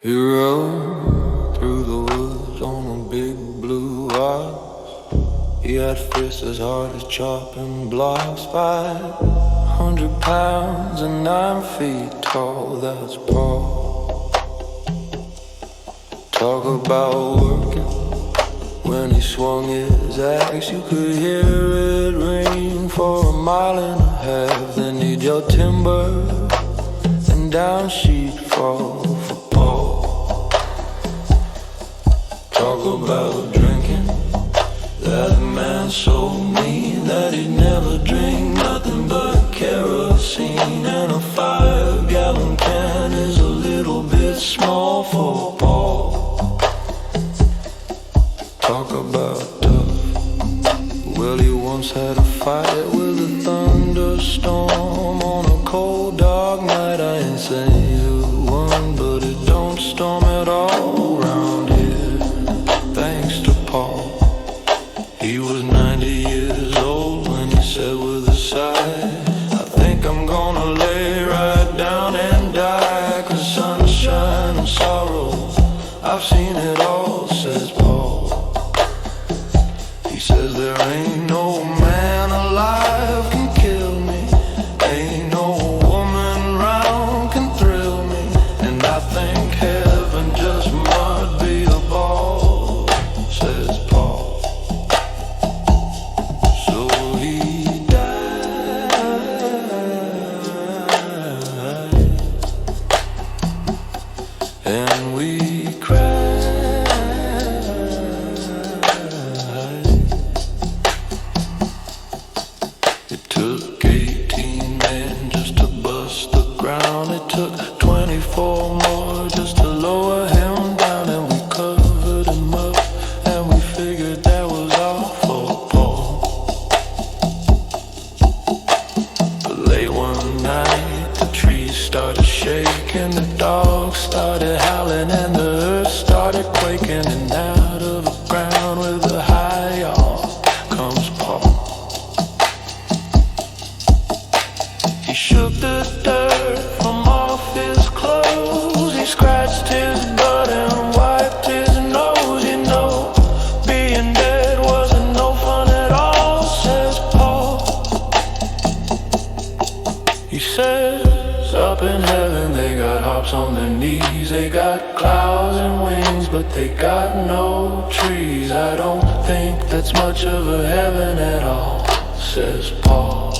He rode through the woods on a big blue ox. He had fists as hard as chopping blocks. 500 pounds and 9 feet tall, that's Paul. Talk about working. When he swung his axe, you could hear it ring for 1.5 miles. Then he'd yell timber, and down she'd fall for Paul. Talk about drinking. That man so mean that he'd never drink nothing but kerosene. And a 5-gallon can is a little bit small for Paul. Talk about tough. Well, he once had a fight with a thunderstorm on a cold, dark night. I ain't saying who won, but it don't storm at all around here, thanks to Paul. He was 90 years old when he said with a sigh, I think I'm gonna lay right down and die. 'Cause sunshine and sorrow, I've seen it all, says Paul. He says there ain't no man alive can kill me, ain't no woman round can thrill me, and I think heaven just might be a ball, says Paul. So he died, and we cried. It took 18 men just to bust the ground. It took 24 more just to lower him down. And we covered him up, and we figured that was all for Paul. But late one night, the trees started shaking, the dogs started howling, and the earth started quaking. And out of the ground with a high yaw comes Paul. He shook the dirt from off his clothes. He scratched his butt and wiped his nose. You know, being dead wasn't no fun at all, says Paul. He says up in heaven they got harps on their knees. They got clouds and wings, but they got no trees. I don't think that's much of a heaven at all, says Paul.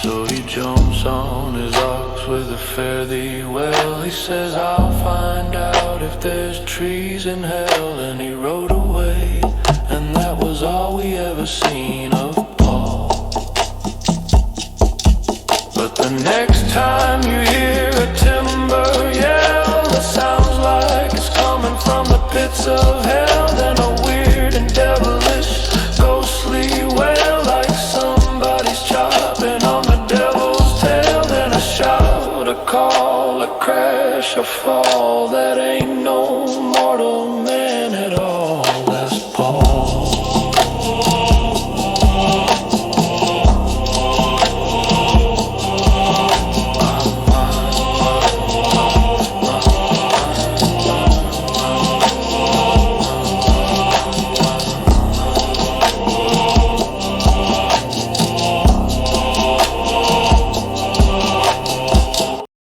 So he jumps on his ox with a fare thee well. He says, I'll find out if there's trees in hell. And he rode away, and that was all we ever seen of Paul. But the next time you hear a timber yell that sounds like it's coming from the pits of hell, then a weird and devilish ghostly wail like somebody's chopping on the devil's tail. Then a shout, a call, a crash, a fall that ain't no mortal man